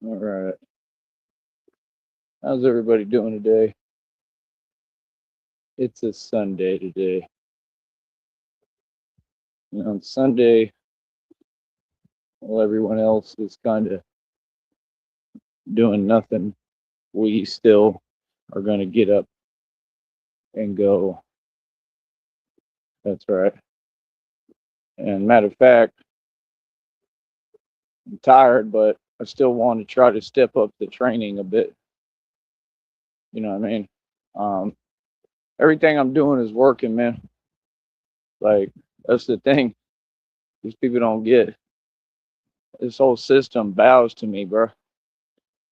All right. How's everybody doing today? It's a Sunday today. On Sunday, while everyone else is kind of doing nothing, we still are going to get up and go. That's right. And matter of fact, I'm tired, but I still want to try to step up the training a bit. You know what I mean? Um, Everything I'm doing is working, man. Like, that's the thing. These people don't get. This whole system bows to me, bro.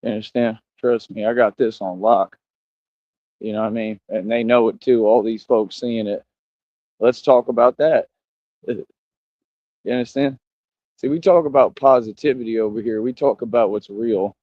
You understand? Trust me, I got this on lock. You know what I mean? And they know it too, all these folks seeing it. Let's talk about that. You understand? See, we talk about positivity over here. We talk about what's real.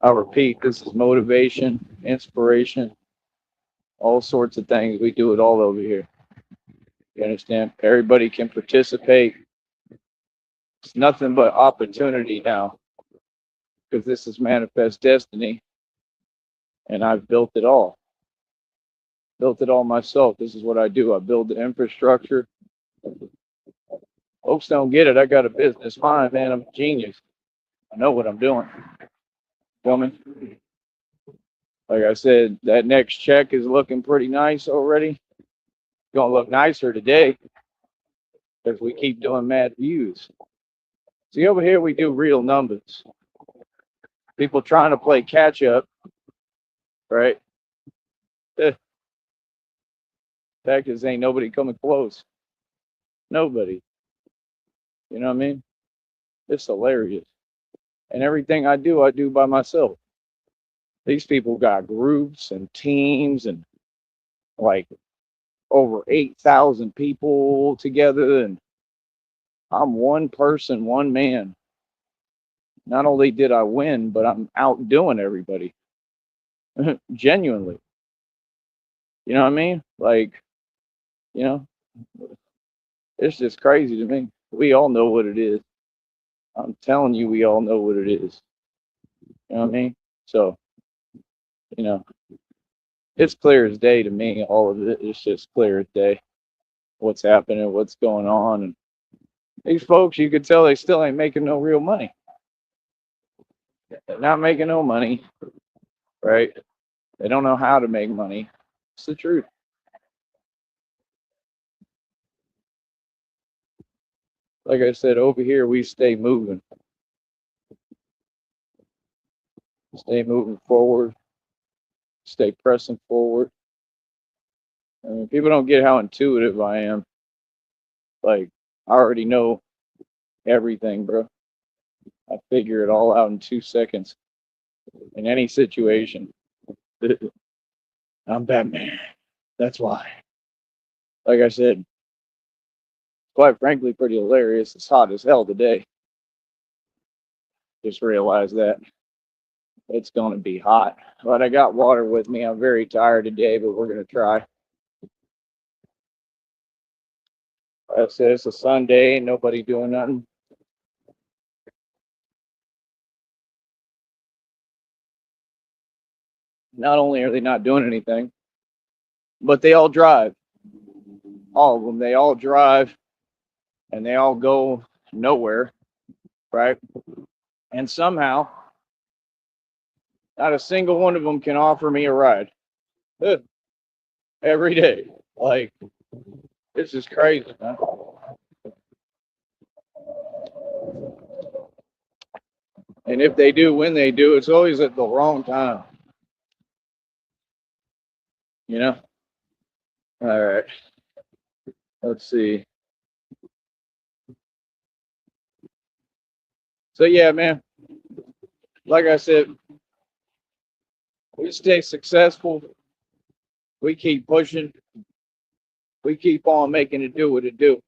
I'll repeat, this is motivation, inspiration, all sorts of things. We do it all over here. You understand? Everybody can participate. It's nothing but opportunity now because this is manifest destiny and I've built it all. Built it all myself. This is what I do. I build the infrastructure. Folks don't get it. I got a business mind, man. I'm a genius. I know what I'm doing. Coming. Like I said, that next check is looking pretty nice already. It's gonna look nicer today because we keep doing mad views. See, over here we do real numbers. People trying to play catch up, right? The fact is, ain't nobody coming close. Nobody. You know what I mean? It's hilarious. And everything I do by myself. These people got groups and teams and like over 8,000 people together. And I'm one person, one man. Not only did I win, but I'm outdoing everybody. Genuinely. You know what I mean? Like, you know, it's just crazy to me. We all know what it is. I'm telling you, we all know what it is. You know what I mean? So, you know, it's clear as day to me. All of it is just clear as day. What's happening, what's going on. And these folks, you could tell they still ain't making no real money. They're not making no money, right? They don't know how to make money. It's the truth. Like I said, over here, we stay moving forward, stay pressing forward. I mean, people don't get how intuitive I am. Like, I already know everything, bro. I figure it all out in 2 seconds in any situation. I'm Batman. That's why. Like I said, quite frankly, pretty hilarious. It's hot as hell today. Just realized that it's going to be hot. But I got water with me. I'm very tired today, but we're going to try. Like I said, it's a Sunday. Ain't nobody doing nothing. Not only are they not doing anything, but they all drive. All of them. They all drive and they all go nowhere, right? And somehow, not a single one of them can offer me a ride every day. Like, this is crazy, man. And if they do, when they do, it's always at the wrong time. You know? All right. Let's see. So yeah, man. Like I said, we stay successful. We keep pushing. We keep on making it do what it do.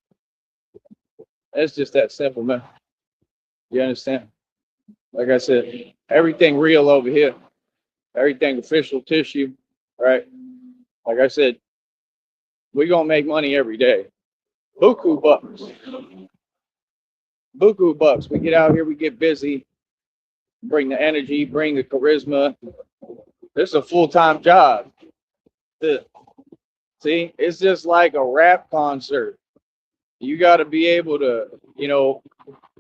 It's just that simple, man. You understand? Like I said, everything real over here. Everything official tissue, right? Like I said, we gonna make money every day. Buku bucks. Buku bucks. We get out here, we get busy, bring the energy, bring the charisma. This is a full-time job. See, it's just like a rap concert. You got to be able to,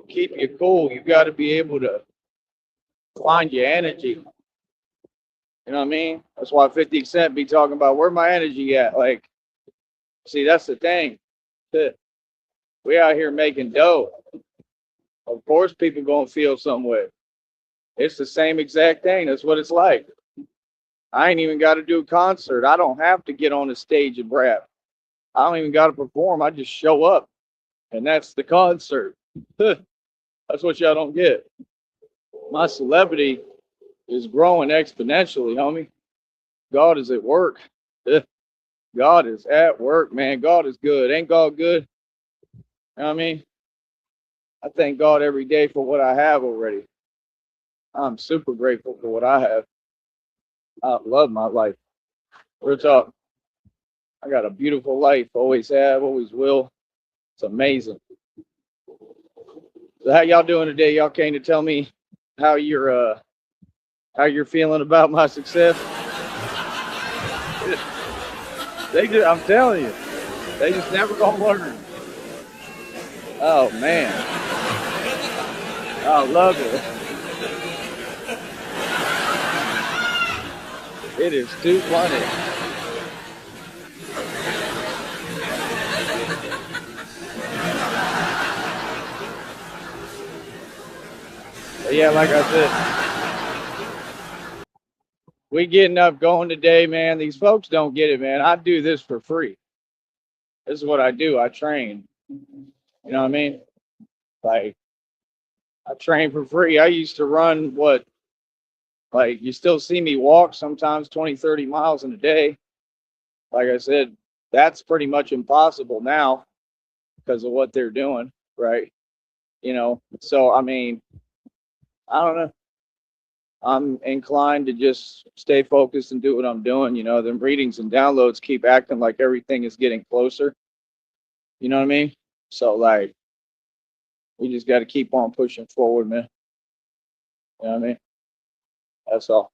keep you cool. You got to be able to find your energy. You know what I mean? That's why 50 Cent be talking about where my energy at. Like, see, that's the thing. We out here making dough. Of course, people gonna feel some way. It's the same exact thing. That's what it's like. I ain't even got to do a concert. I don't have to get on the stage and rap. I don't even got to perform. I just show up, and that's the concert. That's what y'all don't get. My celebrity is growing exponentially, homie. God is at work. God is at work, man. God is good. Ain't God good? You know what I mean? I thank God every day for what I have already. I'm super grateful for what I have. I love my life. Real talk. I got a beautiful life. Always have, always will. It's amazing. So how y'all doing today? Y'all came to tell me how you're feeling about my success. I'm telling you, they just never gonna learn. Oh man. I love it. It is too funny. But yeah, like I said, we getting up going today, man. These folks don't get it, man. I do this for free. This is what I do. I train. You know what I mean? Like, I train for free. I used to run like, you still see me walk sometimes 20, 30 miles in a day. Like I said, that's pretty much impossible now because of what they're doing, right? So I mean, I don't know. I'm inclined to just stay focused and do what I'm doing. The readings and downloads keep acting like everything is getting closer. You know what I mean? So, like, we just got to keep on pushing forward, man. You know what I mean? That's all.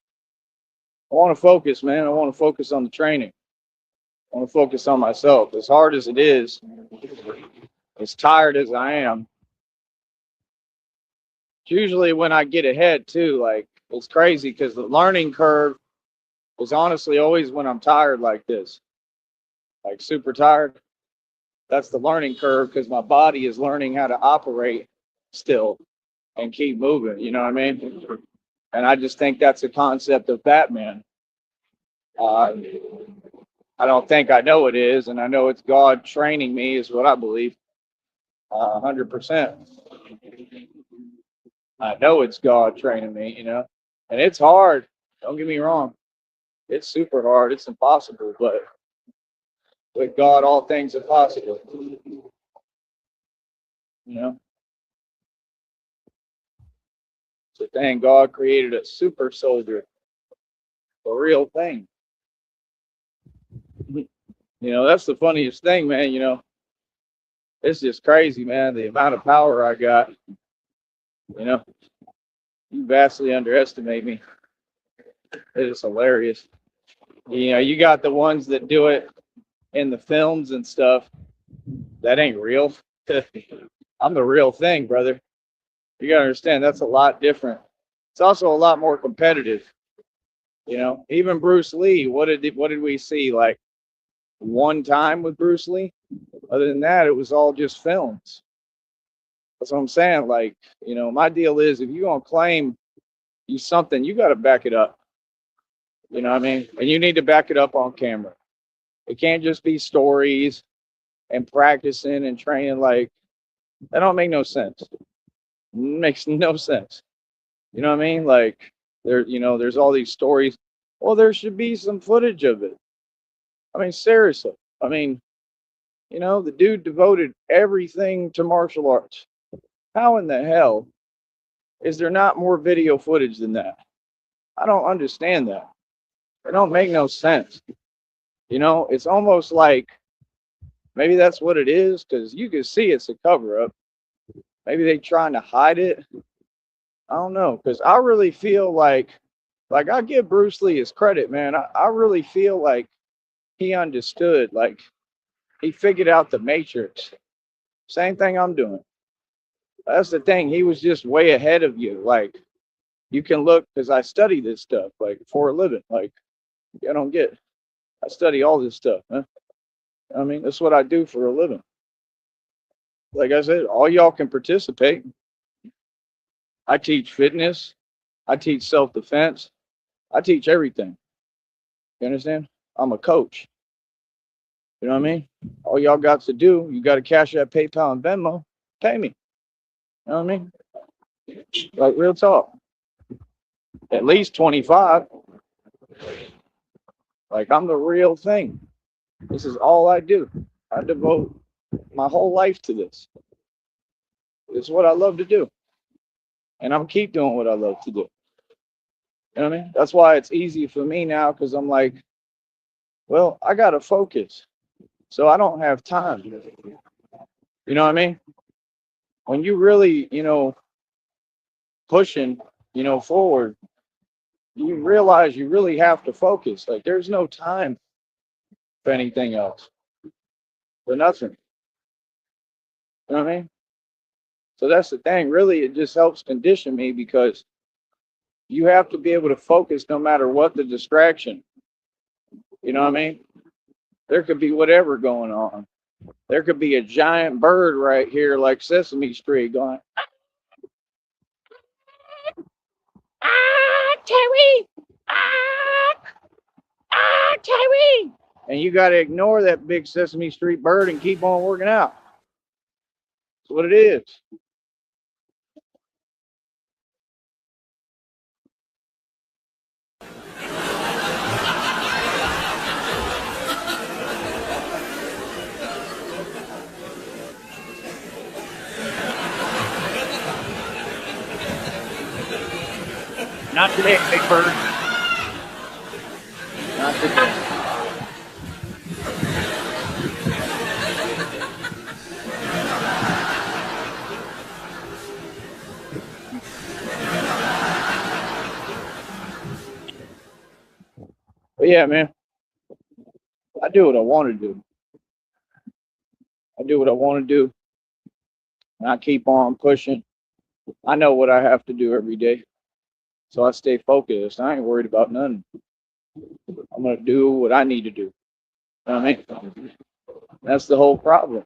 I want to focus, man. I want to focus on the training. I want to focus on myself. As hard as it is, as tired as I am, it's usually when I get ahead too. Like, it's crazy because the learning curve is honestly always when I'm tired like this, like super tired. That's the learning curve because my body is learning how to operate still and keep moving. You know what I mean? And I just think that's a concept of Batman. I don't think I know it is, and I know it's God training me, is what I believe. 100%. I know it's God training me, and it's hard. Don't get me wrong. It's super hard. It's impossible, but with God, all things are possible. So thank God created a super soldier, a real thing. That's the funniest thing, man. It's just crazy, man. The amount of power I got. You vastly underestimate me. It is hilarious. You got the ones that do it in the films and stuff. That ain't real. I'm the real thing, brother. You gotta understand that's a lot different. It's also a lot more competitive. Even Bruce Lee. What did we see? Like one time with Bruce Lee? Other than that, it was all just films. That's what I'm saying. Like, my deal is if you're gonna claim you something, you got to back it up. You know what I mean? And you need to back it up on camera. It can't just be stories and practicing and training. Like, that don't make no sense. It makes no sense. You know what I mean? Like, there's all these stories. Well, there should be some footage of it. I mean, seriously. I mean, the dude devoted everything to martial arts. How in the hell is there not more video footage than that? I don't understand that. It don't make no sense. It's almost like maybe that's what it is because you can see it's a cover up. Maybe they trying to hide it. I don't know because I really feel like I give Bruce Lee his credit, man. I really feel like he understood, like he figured out the matrix. Same thing I'm doing. That's the thing. He was just way ahead of you. Like you can look because I study this stuff like for a living. Like I don't get. I study all this stuff, man. I mean, that's what I do for a living. Like I said, all y'all can participate. I teach fitness. I teach self-defense. I teach everything. You understand? I'm a coach. You know what I mean? All y'all got to do, you got to cash that PayPal and Venmo, pay me. You know what I mean? Like real talk. At least 25. Like I'm the real thing. This is all I do. I devote my whole life to this. It's what I love to do. And I'm keep doing what I love to do. You know what I mean? That's why it's easy for me now because I'm like, well, I got to focus. So I don't have time. You know what I mean? When you really, pushing, forward, you realize you really have to focus. Like there's no time for anything else, for nothing. You know what I mean? So that's the thing. Really, it just helps condition me because you have to be able to focus no matter what the distraction. You know what I mean? There could be whatever going on. There could be a giant bird right here, like Sesame Street, going, Terry! Ah, Terry! And you got to ignore that big Sesame Street bird and keep on working out. That's what it is. Not today, big bird. Not today. But yeah, man, I do what I want to do. I do what I want to do. And I keep on pushing. I know what I have to do every day. So I stay focused. I ain't worried about nothing. I'm going to do what I need to do. You know what I mean? That's the whole problem.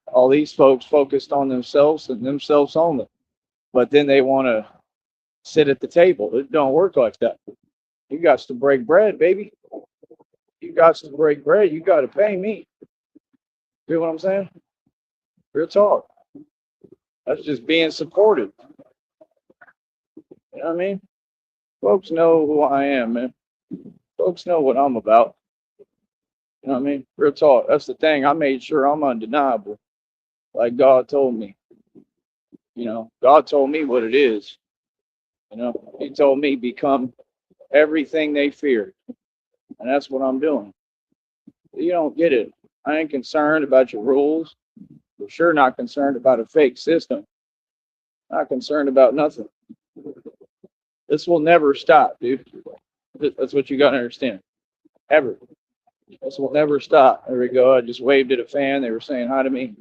All these folks focused on themselves and themselves only. But then they want to sit at the table. It don't work like that. You got to break bread, baby. You got to break bread. You got to pay me. You know what I'm saying? Real talk. That's just being supportive. You know what I mean? Folks know who I am, man. Folks know what I'm about. You know what I mean? Real talk. That's the thing. I made sure I'm undeniable. Like God told me. God told me what it is. He told me become everything they feared. And that's what I'm doing. You don't get it. I ain't concerned about your rules. For sure not concerned about a fake system. Not concerned about nothing. This will never stop, dude. That's what you got to understand. Ever. This will never stop. There we go. I just waved at a fan. They were saying hi to me.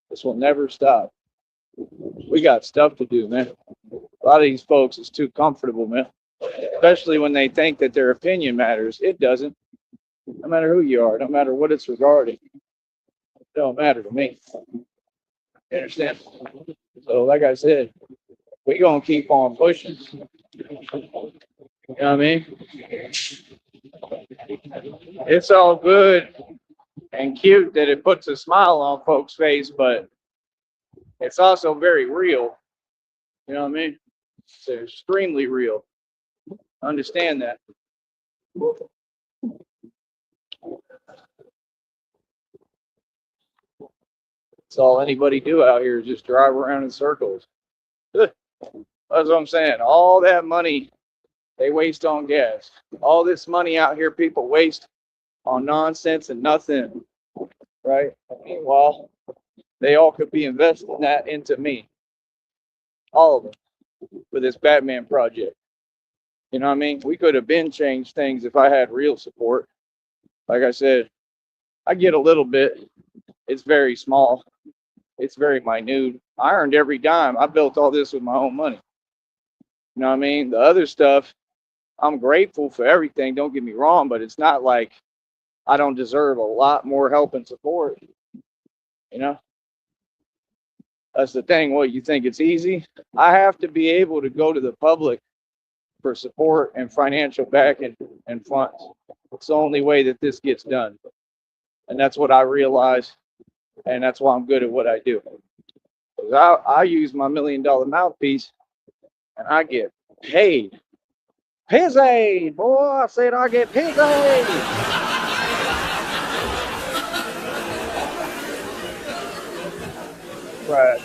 This will never stop. We got stuff to do, man. A lot of these folks is too comfortable, man. Especially when they think that their opinion matters. It doesn't. No matter who you are, no matter what it's regarding. It don't matter to me. You understand? So, like I said, we gonna keep on pushing. You know what I mean? It's all good and cute that it puts a smile on folks' face, but it's also very real. You know what I mean? It's extremely real. Understand that. That's all anybody do out here is just drive around in circles. That's what I'm saying. All that money they waste on gas. All this money out here people waste on nonsense and nothing, right? Meanwhile, they all could be investing that into me. All of them for this Batman project. You know what I mean? We could have been changed things if I had real support. Like I said, I get a little bit. It's very small. It's very minute. I earned every dime. I built all this with my own money. You know what I mean? The other stuff, I'm grateful for everything. Don't get me wrong, but it's not like I don't deserve a lot more help and support. You know, that's the thing. What, you think it's easy? I have to be able to go to the public for support and financial backing and funds. It's the only way that this gets done. And that's what I realize. And that's why I'm good at what I do. 'Cause I use my $1 million mouthpiece and I get paid. Pizzy, boy, I said I get pizzy. Right.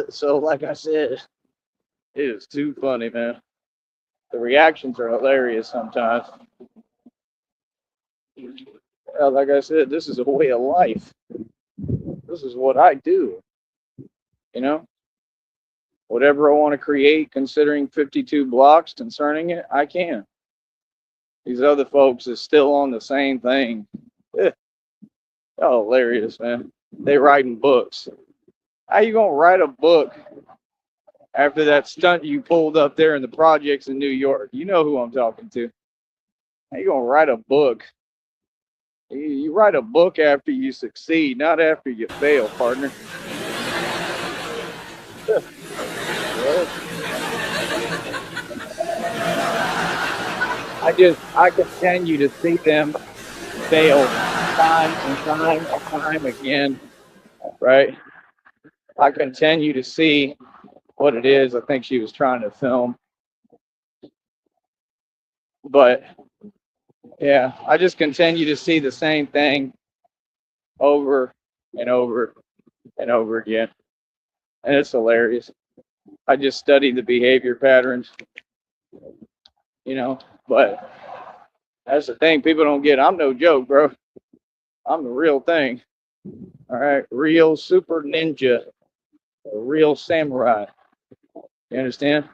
So, like I said, it is too funny, man. The reactions are hilarious sometimes. Like I said, this is a way of life. This is what I do. You know, whatever I want to create, considering 52 blocks concerning it, I can. These other folks is still on the same thing. Eh, oh, hilarious, man. They writing books. How you gonna write a book after that stunt you pulled up there in the projects in New York? You know who I'm talking to. How you gonna write a book? You write a book after you succeed, not after you fail, partner. I continue to see them fail time and time and time again, right? I continue to see what it is I think she was trying to film. But yeah, I just continue to see the same thing over and over and over again. And it's hilarious. I just study the behavior patterns, you know, but that's the thing people don't get. I'm no joke, bro. I'm the real thing. All right. Real super ninja, a real samurai. You understand?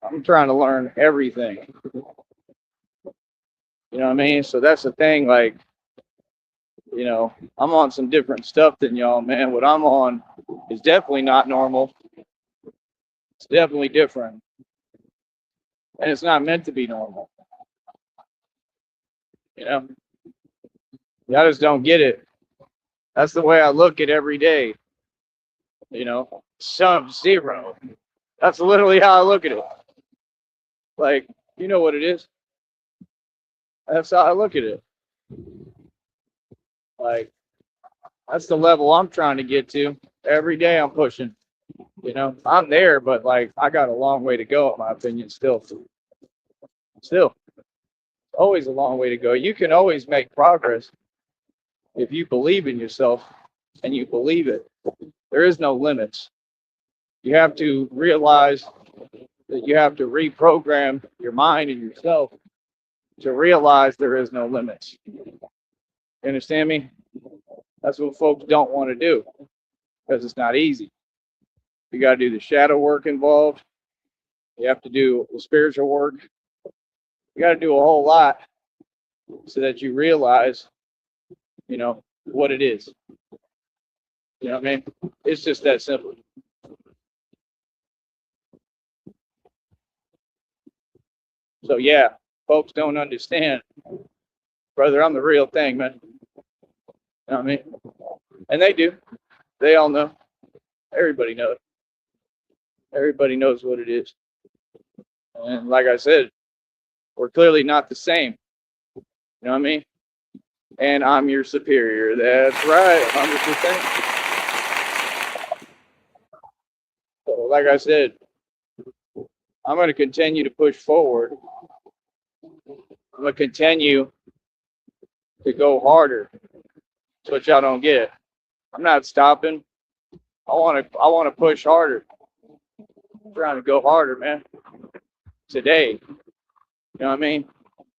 I'm trying to learn everything. You know what I mean? So that's the thing. Like, you know, I'm on some different stuff than y'all, man. What I'm on is definitely not normal. It's definitely different. And it's not meant to be normal. You know, y'all just don't get it. That's the way I look at every day. You know, Sub-Zero. That's literally how I look at it. Like, you know what it is. That's how I look at it. Like, that's the level I'm trying to get to. Every day I'm pushing. You know, I'm there, but like I got a long way to go, in my opinion, still. Still, always a long way to go. You can always make progress if you believe in yourself and you believe it. There is no limits. You have to realize that you have to reprogram your mind and yourself to realize there is no limits. You understand me? That's what folks don't want to do because it's not easy. You got to do the shadow work involved. You have to do the spiritual work. You got to do a whole lot so that you realize, you know, what it is. You know what I mean? It's just that simple. So yeah, folks don't understand, brother. I'm the real thing, man. You know what I mean? And they do. They all know. Everybody knows. Everybody knows what it is. And like I said, we're clearly not the same. You know what I mean? And I'm your superior. That's right, 100%. So like I said, I'm going to continue to push forward. I'm going to continue to go harder. That's what y'all don't get. I'm not stopping. I want to push harder. I'm trying to go harder, man. Today. You know what I mean?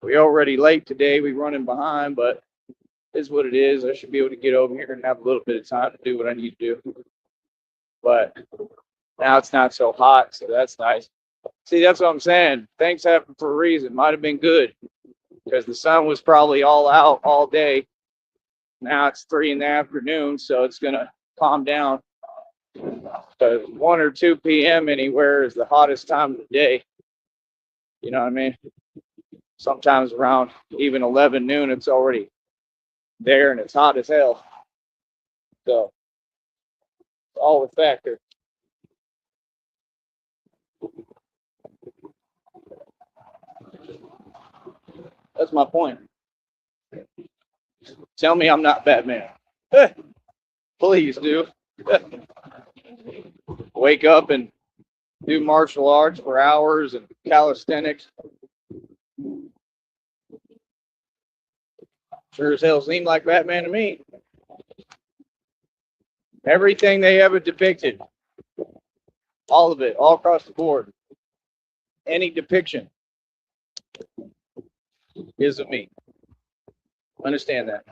We already late today. We running behind, but it's what it is. I should be able to get over here and have a little bit of time to do what I need to do. But now it's not so hot, so that's nice. See, that's what I'm saying. Things happen for a reason. Might have been good because the sun was probably all out all day. Now it's 3 in the afternoon, so it's gonna calm down. But 1 or 2 p.m. anywhere is the hottest time of the day. You know what I mean? Sometimes around even 11 noon, it's already there and it's hot as hell. So it's all a factor. That's my point. Tell me I'm not Batman. Please do. Wake up and do martial arts for hours and calisthenics. Sure as hell seemed like Batman to me. Everything they ever depicted, all of it, all across the board, any depiction is of me. Understand that.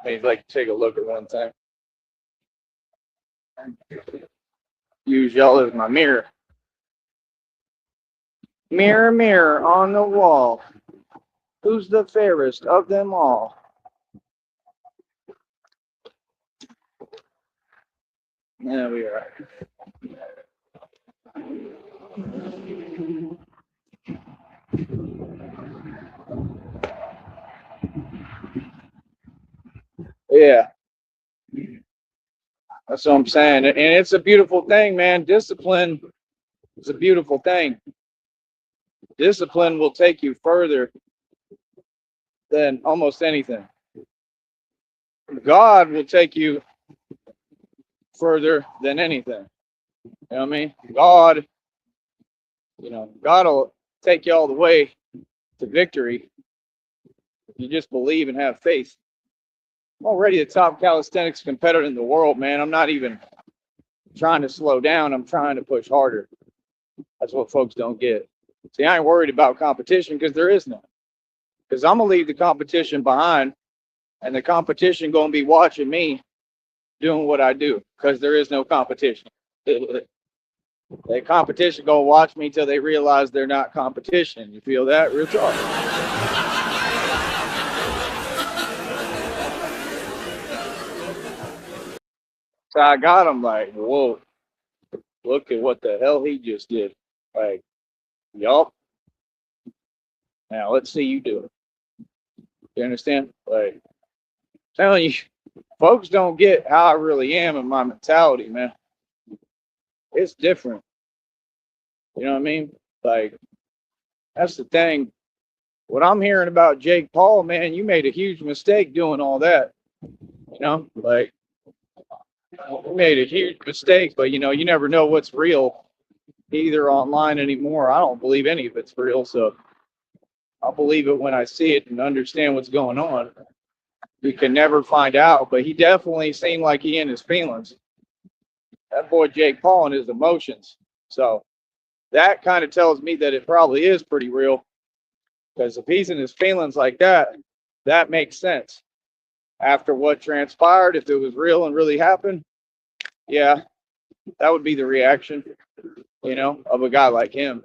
Maybe like take a look at one thing. Use y'all as my mirror. Mirror, mirror on the wall. Who's the fairest of them all? Yeah, we are. Yeah. That's what I'm saying. And it's a beautiful thing, man. Discipline is a beautiful thing. Discipline will take you further than almost anything. God will take you further than anything. You know what I mean? God will take you all the way to victory. You just believe and have faith. I'm already the top calisthenics competitor in the world, man. I'm not even trying to slow down. I'm trying to push harder. That's what folks don't get. See, I ain't worried about competition because there is none. Because I'm going to leave the competition behind, and the competition going to be watching me doing what I do because there is no competition. The competition going to watch me till they realize they're not competition. You feel that? Real talk. So I got him like, whoa, look at what the hell he just did. Like, yup. Now let's see you do it. You understand? Like, telling you, folks don't get how I really am and my mentality, man. It's different. You know what I mean? Like, that's the thing. What I'm hearing about Jake Paul, man, you made a huge mistake doing all that. You know, like, you made a huge mistake, but you never know what's real either online anymore. I don't believe any of it's real, so I'll believe it when I see it and understand what's going on. You can never find out, but he definitely seemed like he in his feelings. That boy Jake Paul and his emotions. So that kind of tells me that it probably is pretty real. Because if he's in his feelings like that, that makes sense. After what transpired, if it was real and really happened, yeah, that would be the reaction, of a guy like him.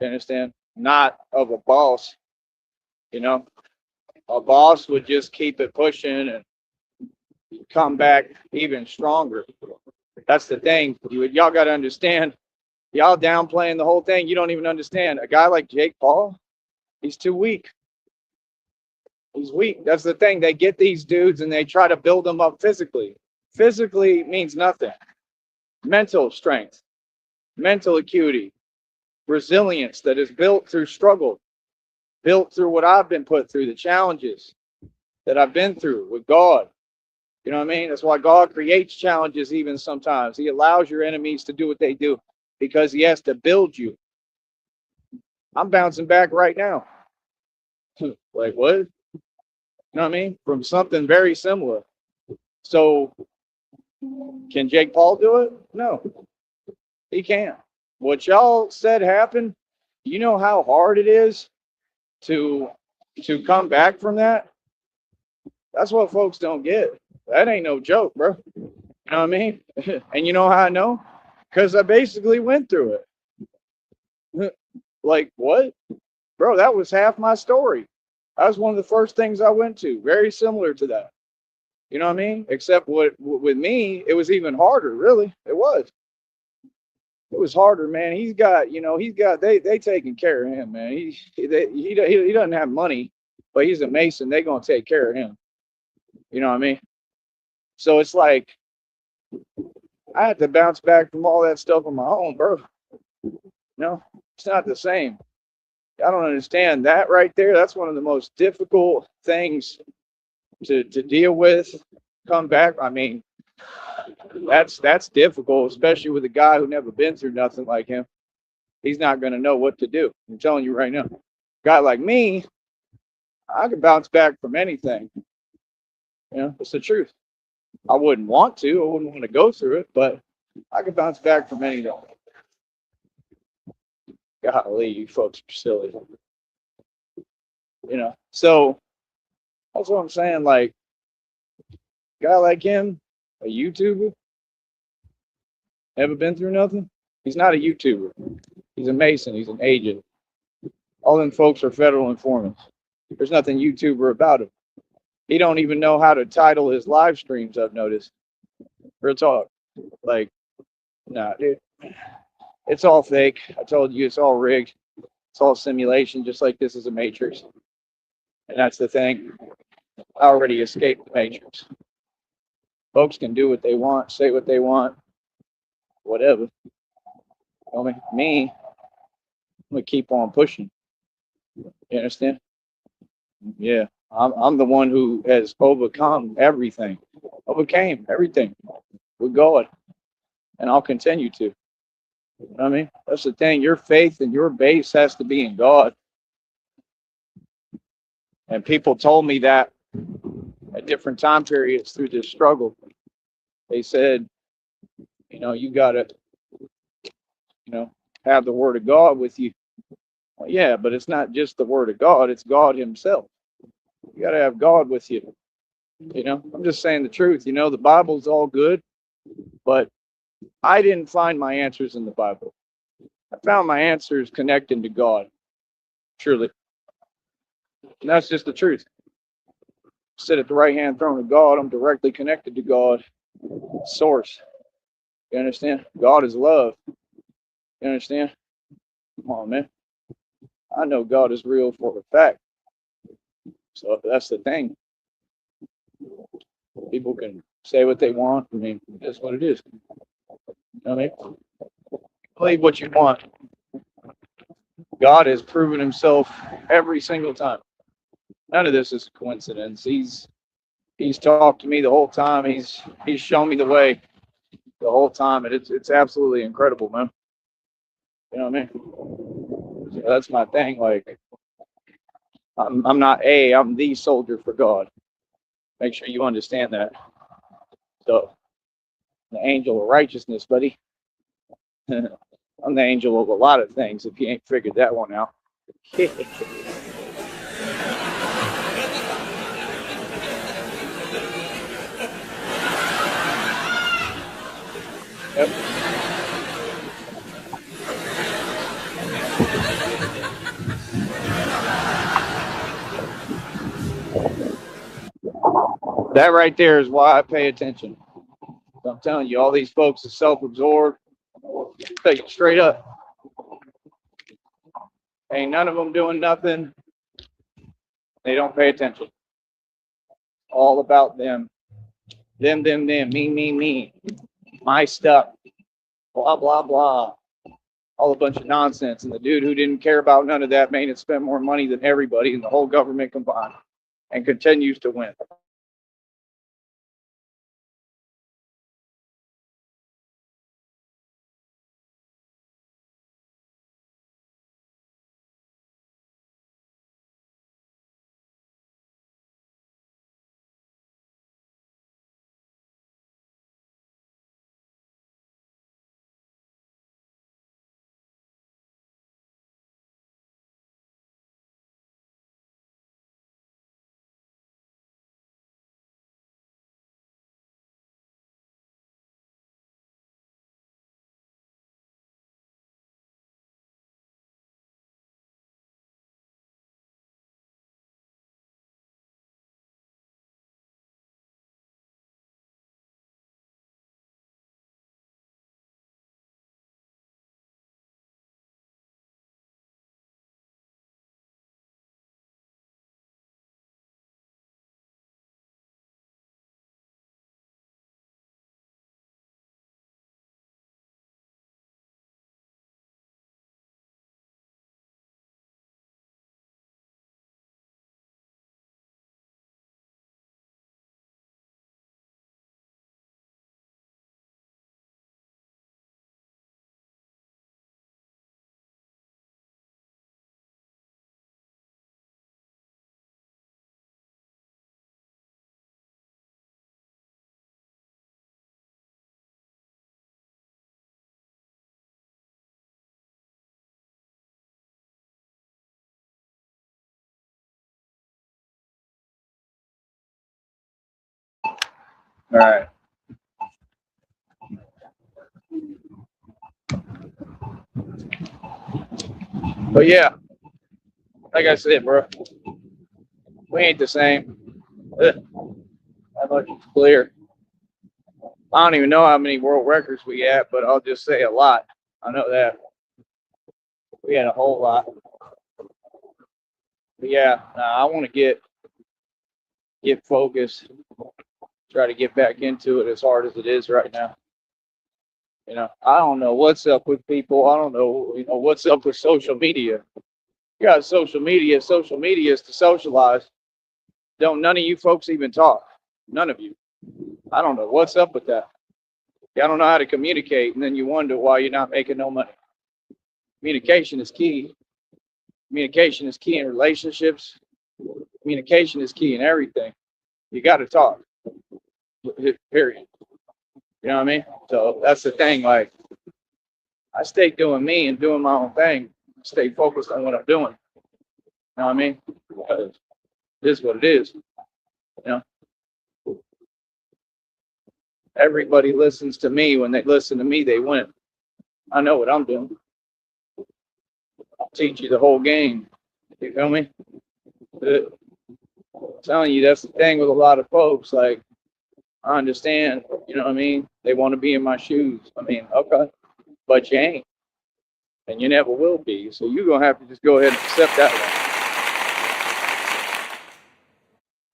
You understand? Not of a boss. A boss would just keep it pushing and come back even stronger. That's the thing. Y'all got to understand, Y'all downplaying the whole thing. You don't even understand. A guy like Jake Paul, he's too weak. He's weak. That's the thing. They get these dudes and they try to build them up physically. Physically means nothing. Mental strength, mental acuity, resilience that is built through struggle, built through what I've been put through, the challenges that I've been through with God. You know what I mean? That's why God creates challenges even sometimes. He allows your enemies to do what they do because he has to build you. I'm bouncing back right now. Like what? You know what I mean? From something very similar. So can Jake Paul do it? No, he can't. What y'all said happened, you know how hard it is to come back from that? That's what folks don't get. That ain't no joke, bro. You know what I mean? And you know how I know? Because I basically went through it. Like, what? Bro, that was half my story. That was one of the first things I went to. Very similar to that. You know what I mean? Except with me, it was even harder, really. It was. It was harder, man. He's got they taking care of him, man. He doesn't have money, but he's a Mason. They gonna take care of him. You know what I mean? So it's like I had to bounce back from all that stuff on my own, bro. No, it's not the same. I don't understand that right there. That's one of the most difficult things to deal with. Come back. I mean, that's difficult, especially with a guy who never been through nothing like him. He's not going to know what to do. I'm telling you right now. A guy like me, I can bounce back from anything. You know, it's the truth. I wouldn't want to. I wouldn't want to go through it, but I could bounce back from anything. Golly, you folks are silly. You know, so that's what I'm saying. Like, a guy like him, a YouTuber, never been through nothing. He's not a YouTuber. He's a Mason. He's an agent. All them folks are federal informants. There's nothing YouTuber about him. He don't even know how to title his live streams, I've noticed. Real talk. Like, nah, dude. It's all fake. I told you it's all rigged. It's all simulation, just like this is a matrix. And that's the thing. I already escaped the matrix. Folks can do what they want, say what they want, whatever. I mean, me, I'm gonna keep on pushing. You understand? Yeah. I'm the one who has overcome everything. Overcame everything with God. And I'll continue to. You know what I mean? That's the thing. Your faith and your base has to be in God. And people told me that at different time periods through this struggle. They said, you gotta, have the word of God with you. Well, yeah, but it's not just the word of God, it's God himself. You gotta have God with you. I'm just saying the truth. The Bible's all good, but I didn't find my answers in the Bible. I found my answers connecting to God. Truly. And that's just the truth. Sit at the right hand throne of God. I'm directly connected to God. Source. You understand? God is love. You understand? Come on, man. I know God is real for a fact. So that's the thing. People can say what they want. I mean, that's what it is. You know what I mean? Believe what you want. God has proven himself every single time. None of this is a coincidence. He's talked to me the whole time. He's shown me the way the whole time, and it's absolutely incredible, man. You know what I mean? So that's my thing. Like, I'm not I'm the soldier for God. Make sure you understand that. So, the angel of righteousness, buddy. I'm the angel of a lot of things. If you ain't figured that one out. Yep. That right there is why I pay attention. I'm telling you, all these folks are self-absorbed. Tell you straight up. Ain't none of them doing nothing. They don't pay attention. All about them. Them, me. My stuff. Blah, blah, blah. All a bunch of nonsense. And the dude who didn't care about none of that made it spend more money than everybody in the whole government combined and continues to win. All right. But yeah, like I said, bro, we ain't the same. That much is clear. I don't even know how many world records we had, but I'll just say a lot. I know that we had a whole lot. But yeah, I want to get focused, try to get back into it as hard as it is right now. I don't know what's up with people. I don't know, what's up with social media. You got social media. Social media is to socialize. Don't none of you folks even talk. None of you. I don't know what's up with that. Y'all don't know how to communicate, and then you wonder why you're not making no money. Communication is key. Communication is key in relationships. Communication is key in everything. You got to talk. Period. You know what I mean? So that's the thing. Like, I stay doing me and doing my own thing. Stay focused on what I'm doing. You know what I mean? Because it is what it is. Everybody listens to me. When they listen to me, they win. I know what I'm doing. I'll teach you the whole game. You feel me? I'm telling you, that's the thing with a lot of folks. Like, I understand, you know what I mean? They want to be in my shoes. I mean, okay, but you ain't. And you never will be. So you're going to have to just go ahead and accept that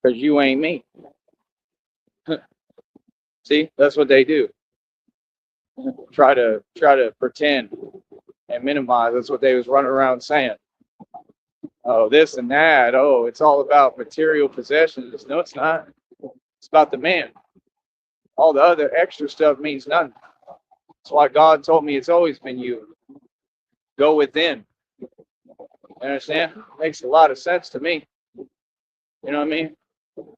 because you ain't me. See, that's what they do. Try to pretend and minimize. That's what they was running around saying. Oh, this and that. Oh, it's all about material possessions. No, it's not. It's about the man. All the other extra stuff means nothing. That's why God told me it's always been you. Go within. You understand? Makes a lot of sense to me. You know what I mean?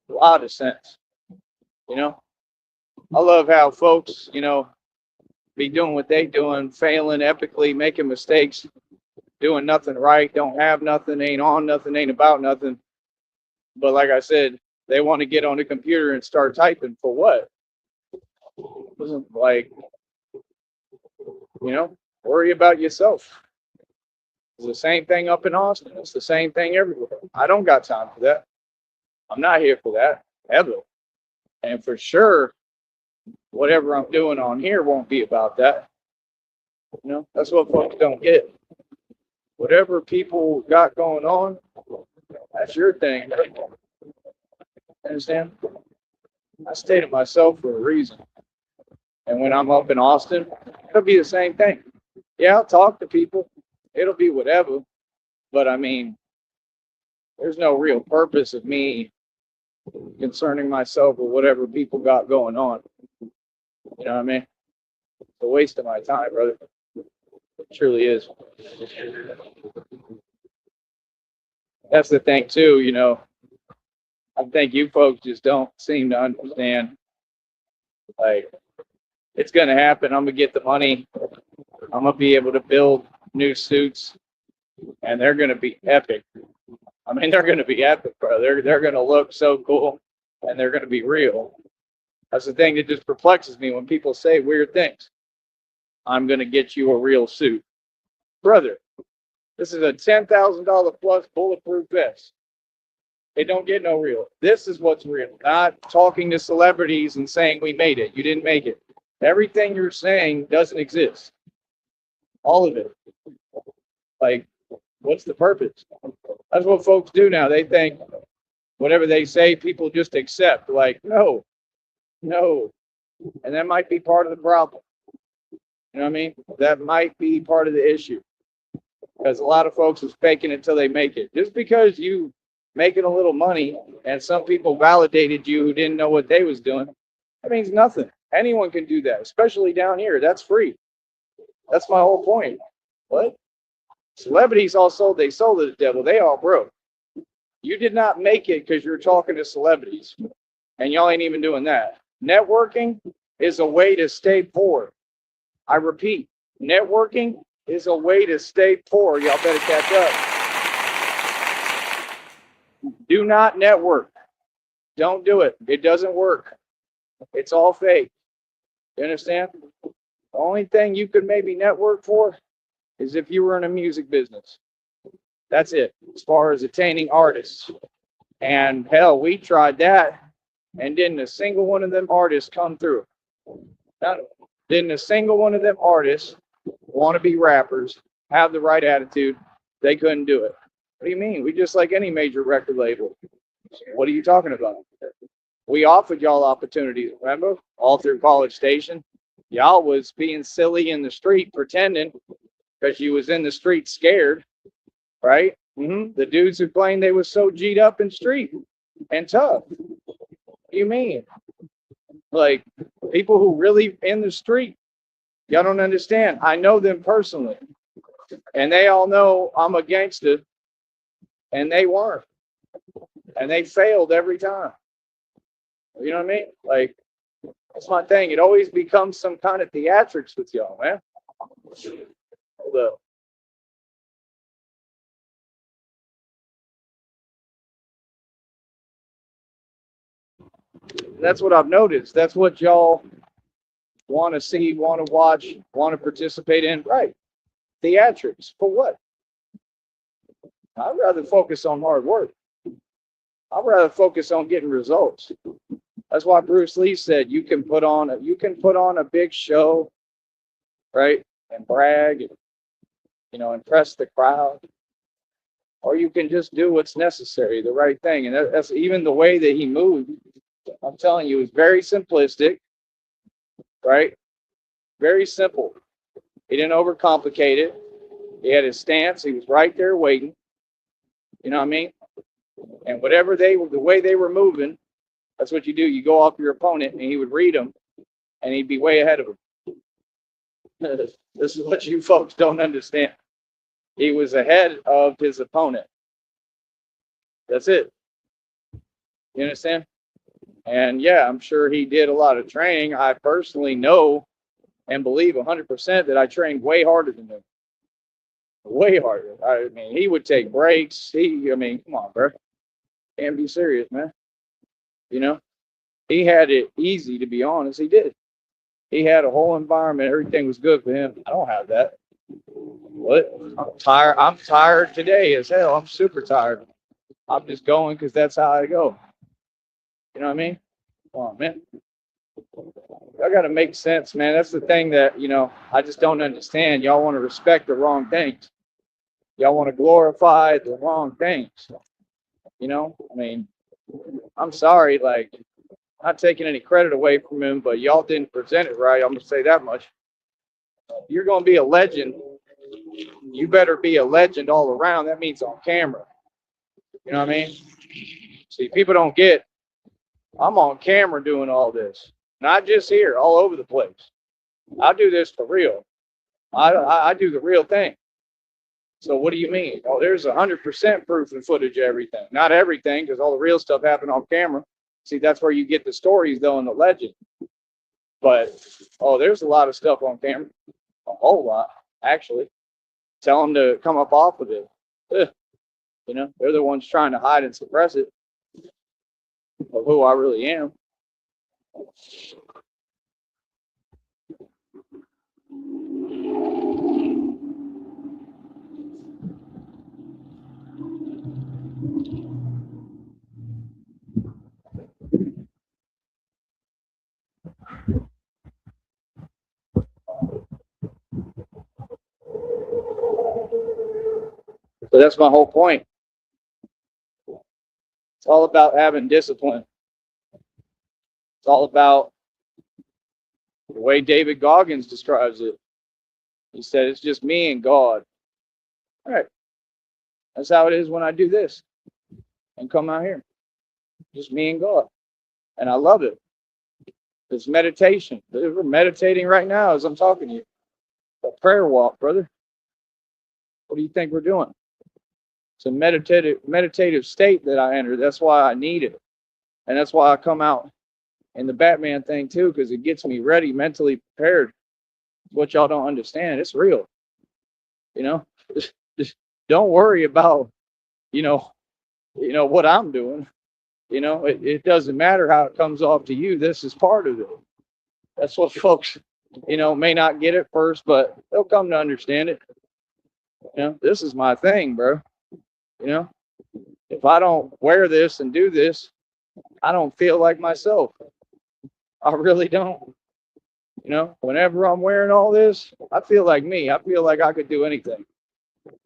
A lot of sense. I love how folks, be doing what they doing, failing epically, making mistakes, doing nothing right, don't have nothing, ain't on nothing, ain't about nothing. But like I said, they want to get on the computer and start typing for what? Like, worry about yourself. It's the same thing up in Austin. It's the same thing everywhere. I don't got time for that. I'm not here for that, ever. And for sure, whatever I'm doing on here won't be about that. That's what folks don't get. Whatever people got going on, that's your thing. Understand? I stay to myself for a reason. And when I'm up in Austin, it'll be the same thing. Yeah, I'll talk to people. It'll be whatever. But I mean, there's no real purpose of me concerning myself with whatever people got going on. You know what I mean? It's a waste of my time, brother. It truly is. That's the thing too, I think you folks just don't seem to understand. Like, it's gonna happen. I'm gonna get the money. I'm gonna be able to build new suits, and they're gonna be epic. I mean, they're gonna be epic, bro. They're gonna look so cool, and they're gonna be real. That's the thing that just perplexes me when people say weird things. I'm gonna get you a real suit, brother. This is a $10,000 plus bulletproof vest. It don't get no real. This is what's real. Not talking to celebrities and saying we made it. You didn't make it. Everything you're saying doesn't exist. All of it. Like, what's the purpose? That's what folks do now. They think whatever they say, people just accept. Like, no. And that might be part of the problem. You know what I mean? That might be part of the issue. Because a lot of folks is faking it until they make it. Just because you making a little money and some people validated you who didn't know what they was doing, that means nothing. Anyone can do that, especially down here. That's free. That's my whole point. What? Celebrities all sold. They sold to the devil. They all broke. You did not make it because you're talking to celebrities. And y'all ain't even doing that. Networking is a way to stay poor. I repeat, networking is a way to stay poor. Y'all better catch up. Do not network. Don't do it. It doesn't work. It's all fake. You understand? The only thing you could maybe network for is if you were in a music business. That's it, as far as attaining artists. And hell, we tried that, and didn't a single one of them artists come through. Didn't a single one of them artists want to be rappers, have the right attitude. They couldn't do it. What do you mean? We just like any major record label. What are you talking about? We offered y'all opportunities, remember? All through College Station. Y'all was being silly in the street, pretending because you was in the street scared, right? The dudes who claimed they was so G'd up in street and tough. What do you mean? Like, people who really in the street, y'all don't understand. I know them personally. And they all know I'm a gangster. And they weren't. And they failed every time. You know what I mean? Like, that's my thing. It always becomes some kind of theatrics with y'all, man. Hold up. That's what I've noticed. That's what y'all want to see, want to watch, want to participate in. Right. Theatrics. For what? I'd rather focus on hard work. I'd rather focus on getting results. That's why Bruce Lee said you can put on a big show, right? And brag and impress the crowd. Or you can just do what's necessary, the right thing. And that's even the way that he moved. I'm telling you, it's very simplistic, right? Very simple. He didn't overcomplicate it. He had his stance. He was right there waiting. You know what I mean? And the way they were moving, that's what you do. You go off your opponent, and he would read them, and he'd be way ahead of him. This is what you folks don't understand. He was ahead of his opponent. That's it. You understand? And yeah, I'm sure he did a lot of training. I personally know and believe 100% that I trained way harder than him. Way harder. I mean, he would take breaks. Come on, bro. Can't be serious, man. He had it easy, to be honest. He did. He had a whole environment. Everything was good for him. I don't have that. What? I'm tired. I'm tired today as hell. I'm super tired. I'm just going because that's how I go. You know what I mean? Come on, man. Y'all got to make sense, man. That's the thing that, I just don't understand. Y'all want to respect the wrong things. Y'all want to glorify the wrong things. I mean, I'm sorry, like, not taking any credit away from him, but y'all didn't present it right. I'm going to say that much. You're going to be a legend. You better be a legend all around. That means on camera. You know what I mean? See, people don't get, I'm on camera doing all this. Not just here, all over the place. I do this for real. I do the real thing. So what do you mean? Oh, there's 100% proof and footage of everything. Not everything, because all the real stuff happened on camera. See, that's where you get the stories, though, and the legend. But, there's a lot of stuff on camera. A whole lot, actually. Tell them to come up off of it. They're the ones trying to hide and suppress it of who I really am. So that's my whole point. It's all about having discipline. It's all about the way David Goggins describes it. He said, it's just me and God. All right. That's how it is when I do this and come out here. Just me and God. And I love it. It's meditation. We're meditating right now as I'm talking to you. A prayer walk, brother. What do you think we're doing? It's a meditative state that I enter. That's why I need it. And that's why I come out in the Batman thing too, because it gets me ready, mentally prepared. What y'all don't understand, it's real. Just don't worry about, what I'm doing. It doesn't matter how it comes off to you. This is part of it. That's what folks, may not get at first, but they'll come to understand it. This is my thing, bro. If I don't wear this and do this, I don't feel like myself. I really don't. Whenever I'm wearing all this, I feel like me. I feel like I could do anything.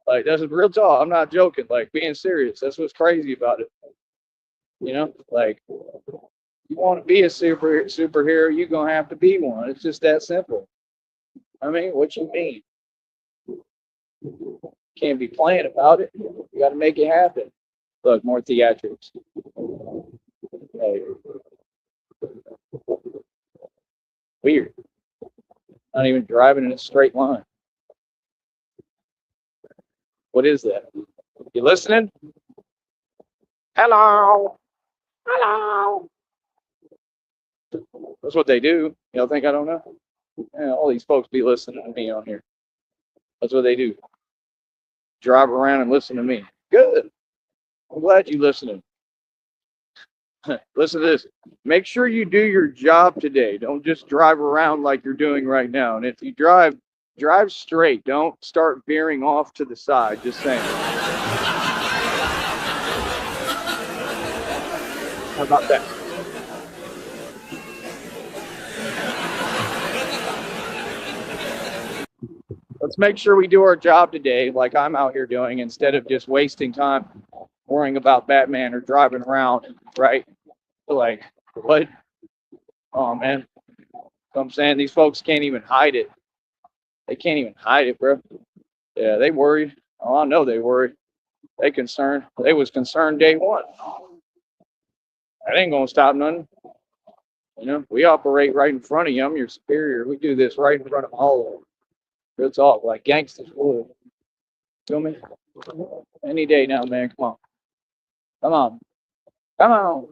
Like, that's real talk. I'm not joking. Like, being serious. That's what's crazy about it. Like, you want to be a superhero, you're going to have to be one. It's just that simple. I mean, what you mean? Can't be playing about it. You got to make it happen. Look, more theatrics. Hey. Weird. Not even driving in a straight line. What is that? You listening? Hello. Hello. That's what they do. Y'all think I don't know? Yeah, all these folks be listening to me on here. That's what they do. Drive around and listen to me. Good. I'm glad you listening. Listen to this. Make sure you do your job today. Don't just drive around like you're doing right now. And if you drive straight. Don't start veering off to the side. Just saying. How about that? Let's make sure we do our job today like I'm out here doing, instead of just wasting time worrying about Batman or driving around, right? Like, what? Oh, man. So I'm saying these folks can't even hide it. They can't even hide it, bro. Yeah, they worried. Oh, I know they worried. They concerned. They was concerned day one. That ain't gonna stop nothing. We operate right in front of you. I'm your superior. We do this right in front of all of them. Real talk, like gangsters would. Feel me? Any day now, man. Come on. Come on. Come on.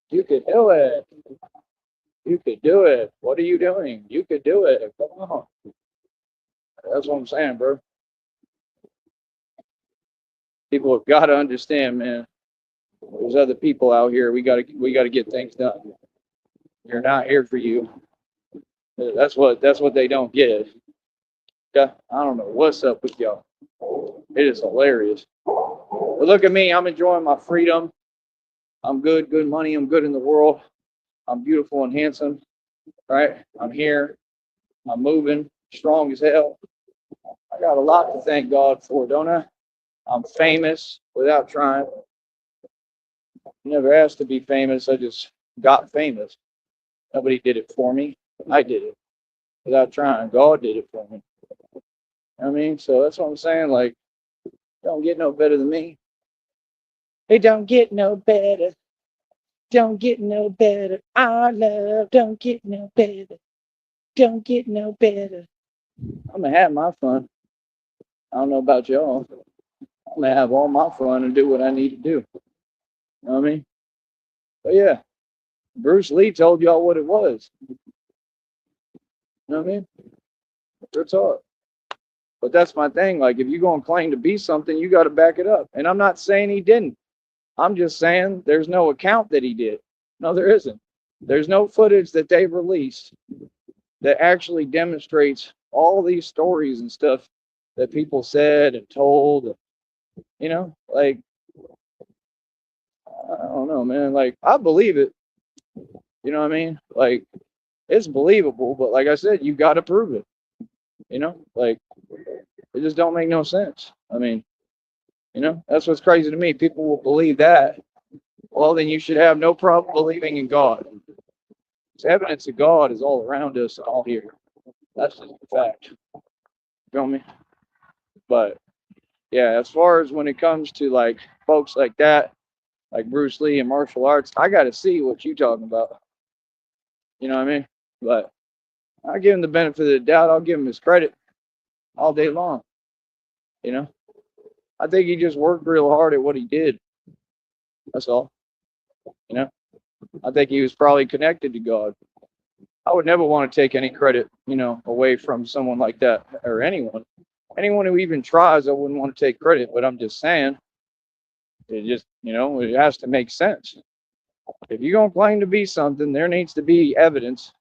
You could do it. You could do it. What are you doing? You could do it. Come on. That's what I'm saying, bro. People have got to understand, man. There's other people out here. We gotta get things done. You're not here for you. That's what they don't get. Yeah, I don't know what's up with y'all. It is hilarious. But look at me. I'm enjoying my freedom. I'm good money. I'm good in the world. I'm beautiful and handsome. right? I'm here. I'm moving, strong as hell. I got a lot to thank God for, don't I? I'm famous without trying. Never asked to be famous. I just got famous. Nobody did it for me. I did it without trying. God did it for me. I mean, so that's what I'm saying. Like, don't get no better than me. It don't get no better. Don't get no better. Our love don't get no better. Don't get no better. I'm gonna have my fun. I don't know about y'all. I'm gonna have all my fun and do what I need to do. You know what I mean? But yeah, Bruce Lee told y'all what it was. You know what I mean? It's hard. But that's my thing. Like, if you're gonna claim to be something, you got to back it up. And I'm not saying he didn't. I'm just saying there's no account that he did. No, there isn't. There's no footage that they've released that actually demonstrates all these stories and stuff that people said and told. You know, like, I don't know, man. Like, I believe it. You know what I mean? Like, it's believable, but like I said, you got to prove it. You know, like, it just don't make no sense. I mean, you know, that's what's crazy to me. People will believe that. Well, then you should have no problem believing in God. The evidence of God is all around us, all here. That's just a fact. You feel me? But yeah, as far as when it comes to like folks like that, like Bruce Lee and martial arts, I got to see what you talking about. You know what I mean? But I give him the benefit of the doubt. I'll give him his credit all day long. You know, I think he just worked real hard at what he did. That's all. You know, I think he was probably connected to God. I would never want to take any credit, you know, away from someone like that or anyone. Anyone who even tries, I wouldn't want to take credit. But I'm just saying, it just, you know, it has to make sense. If you're going to claim to be something, there needs to be evidence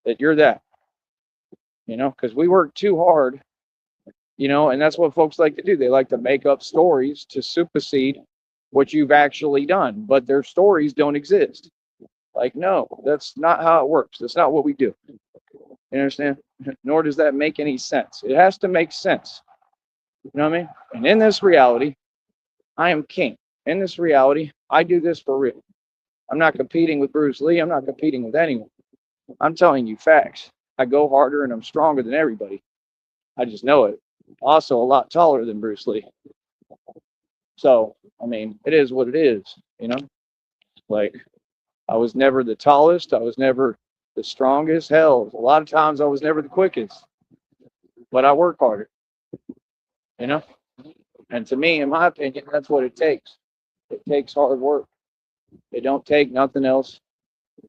that you're that, you know, because we work too hard, you know, and that's what folks like to do. They like to make up stories to supersede what you've actually done, but their stories don't exist. Like, no, that's not how it works. That's not what we do. You understand? Nor does that make any sense. It has to make sense. You know what I mean? And in this reality, I am king. In this reality, I do this for real. I'm not competing with Bruce Lee. I'm not competing with anyone. I'm telling you facts. I go harder and I'm stronger than everybody. I just know it. Also, a lot taller than Bruce Lee. So, I mean, it is what it is, you know? Like, I was never the tallest. I was never the strongest. Hell, a lot of times I was never the quickest. But I work harder, you know? And to me, in my opinion, that's what it takes. It takes hard work. It don't take nothing else.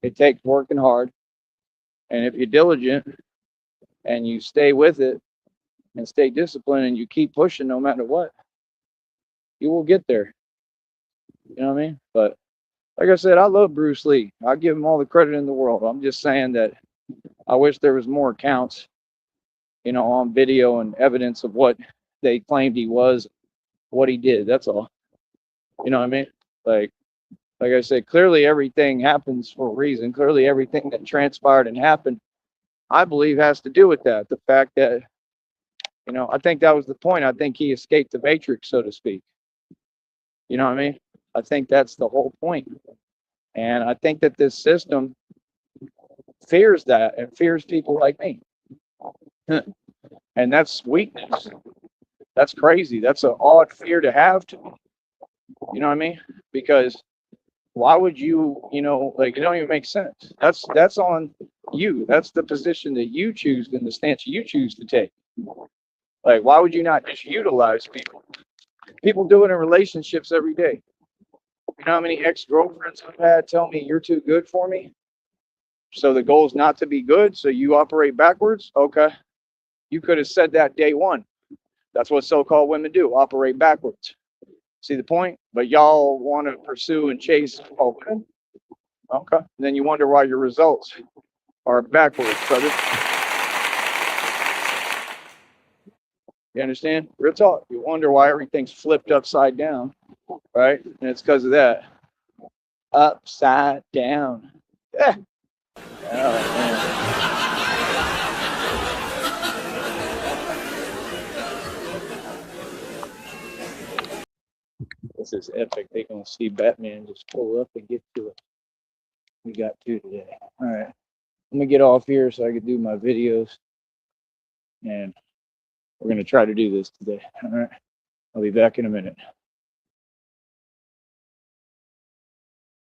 It takes working hard. And if you're diligent and you stay with it and stay disciplined and you keep pushing no matter what, you will get there. You know what I mean? But like I said, I love Bruce Lee. I give him all the credit in the world. I'm just saying that I wish there was more accounts, you know, on video and evidence of what they claimed he was, what he did. That's all. You know what I mean? Like I said, clearly everything happens for a reason. Clearly everything that transpired and happened, I believe, has to do with that. The fact that, you know, I think that was the point. I think he escaped the matrix, so to speak. You know what I mean? I think that's the whole point. And I think that this system fears that and fears people like me. And that's weakness. That's crazy. That's an odd fear to have to me. You know what I mean? Because why would you, you know, like, it don't even make sense. That's on you. That's the position that you choose and the stance you choose to take. Like, why would you not just utilize people? People do it in relationships every day. You know how many ex-girlfriends I've had tell me you're too good for me? So the goal is not to be good, so you operate backwards? Okay. You could have said that day one. That's what so-called women do, operate backwards. See the point? But y'all want to pursue and chase all women? Okay. And then you wonder why your results are backwards, brother. You understand? Real talk. You wonder why everything's flipped upside down, right? And it's because of that. Upside down. Yeah. Oh man, this is epic. They gonna see Batman just pull up and get to it. We got two today. All right, I'm gonna get off here so I can do my videos, and we're gonna try to do this today. All right, I'll be back in a minute.